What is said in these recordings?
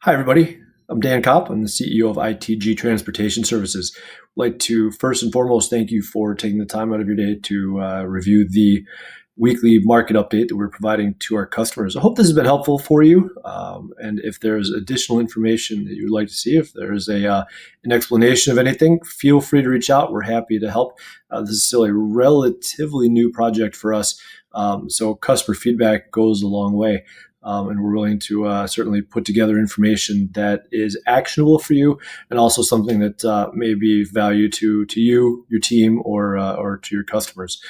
Hi, everybody. I'm Dan Kopp. I'm the CEO of ITG Transportation Services. I'd like to first and foremost thank you for taking the time out of your day to review the weekly market update that we're providing to our customers. I hope this has been helpful for you. And if there's additional information that you would like to see, if there's an explanation of anything, feel free to reach out. We're happy to help. This is still a relatively new project for us, so customer feedback goes a long way. And we're willing to certainly put together information that is actionable for you, and also something that may be value to you, your team, or to your customers.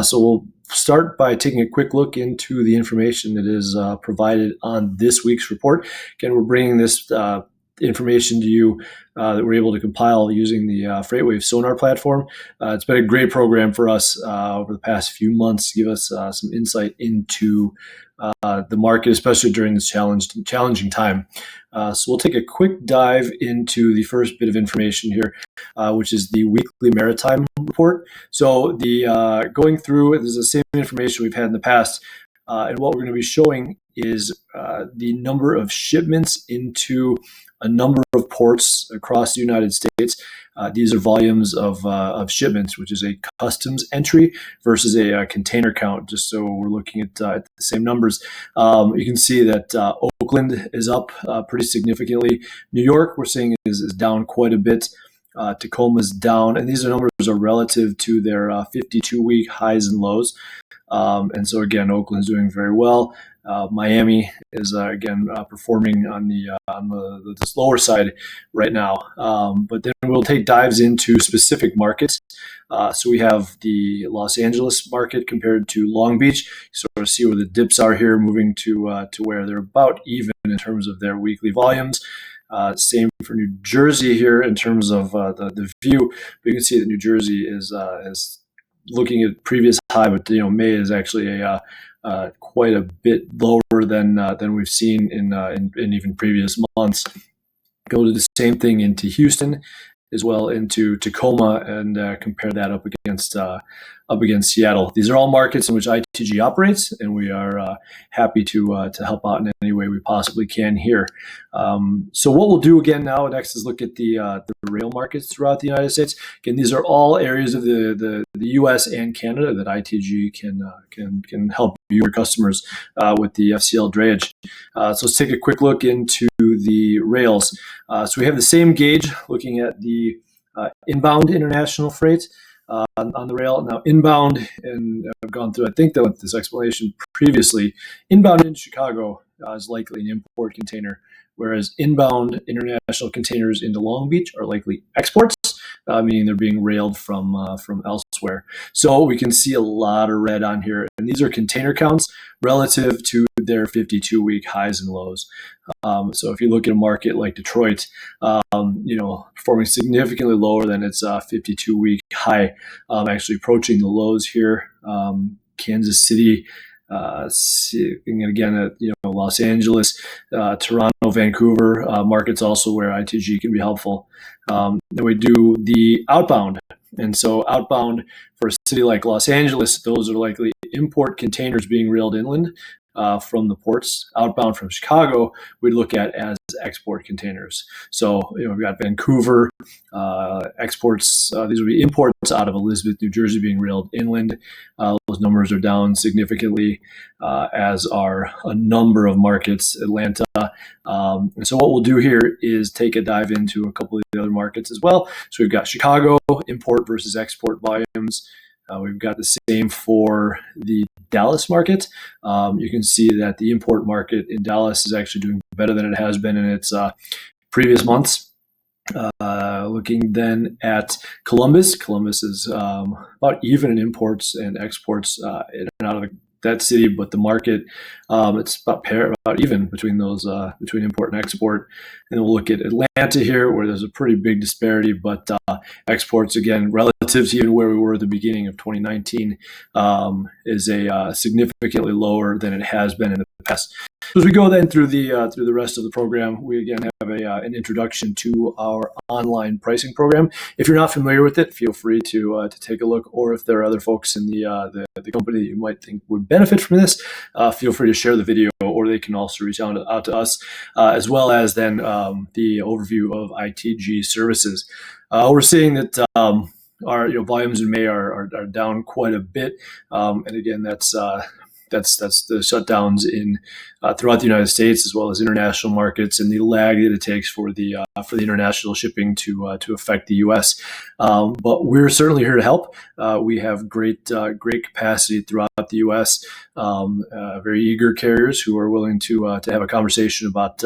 So we'll start by taking a quick look into the information that is provided on this week's report. Again, we're bringing this information to you that we're able to compile using the FreightWave Sonar platform. It's been a great program for us over the past few months to give us some insight into the market, especially during this challenging time. So we'll take a quick dive into the first bit of information here, which is the weekly Maritime report. So the going through, this is the same information we've had in the past, and what we're going to be showing is the number of shipments into a number of ports across the United States. These are volumes of shipments, which is a customs entry versus a container count, just so we're looking at the same numbers. You can see that Oakland is up pretty significantly. New York, we're seeing, is down quite a bit. Tacoma's down, and these numbers are relative to their 52-week highs and lows. And so again, Oakland's doing very well. Miami is again performing on the slower side right now. But then we'll take dives into specific markets. So we have the Los Angeles market compared to Long Beach. So sort of see where the dips are here, moving to where they're about even in terms of their weekly volumes. Same for New Jersey here in terms of the view. But you can see that New Jersey is looking at previous high, but May is actually quite a bit lower than we've seen in even previous months. Go to the same thing into Houston, as well into Tacoma, and compare that up against Seattle. These are all markets in which ITG operates, and we are happy to help out in any way we possibly can here. So what we'll do again now next is look at the rail markets throughout the United States. Again, these are all areas of the U.S. and Canada that ITG can help your customers with the FCL drayage. So let's take a quick look into the rails. So we have the same gauge looking at the inbound international freight on the rail. Now inbound, and I've gone through, I think, this explanation previously, inbound in Chicago is likely an import container, whereas inbound international containers into Long Beach are likely exports, meaning they're being railed from elsewhere. So we can see a lot of red on here, and these are container counts relative to their 52-week highs and lows. So if you look at a market like Detroit, performing significantly lower than its 52-week high, actually approaching the lows here. Kansas City, and again at Los Angeles, Toronto, Vancouver markets also where ITG can be helpful. Then we do the outbound, and so outbound for a city like Los Angeles, those are likely import containers being railed inland from the ports. Outbound from Chicago, we look at as export containers. So we've got Vancouver exports. These would be imports out of Elizabeth, New Jersey, being railed inland. Those numbers are down significantly, as are a number of markets, Atlanta. And so what we'll do here is take a dive into a couple of the other markets as well. So we've got Chicago, import versus export volumes. We've got the same for the Dallas market. You can see that the import market in Dallas is actually doing better than it has been in its previous months. Looking then at Columbus is about even in imports and exports in and out of that city, but the market, it's about even between those between import and export. And then we'll look at Atlanta here, where there's a pretty big disparity, but exports, again, relative to even where we were at the beginning of 2019, is significantly lower than it has been in the past. So as we go then through the rest of the program, we again have an introduction to our online pricing program. If you're not familiar with it, feel free to take a look. Or if there are other folks in the company that you might think would benefit from this, feel free to share the video, or they can also reach out to us, as well as then the overview of ITG services. We're seeing that our volumes in May are down quite a bit, and again, that's the shutdowns in throughout the United States, as well as international markets, and the lag that it takes for the international shipping to affect the U.S. But we're certainly here to help. We have great capacity throughout the U.S. Very eager carriers who are willing to have a conversation about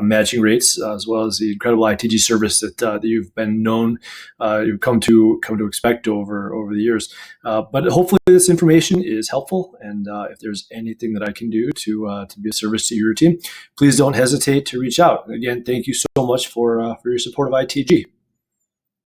matching rates, as well as the incredible ITG service that you've been known, you've come to expect over the years. But hopefully, this information is helpful, and if there's anything that I can do to be a service to your team, please don't hesitate to reach out. Again, thank you so much for your support of ITG.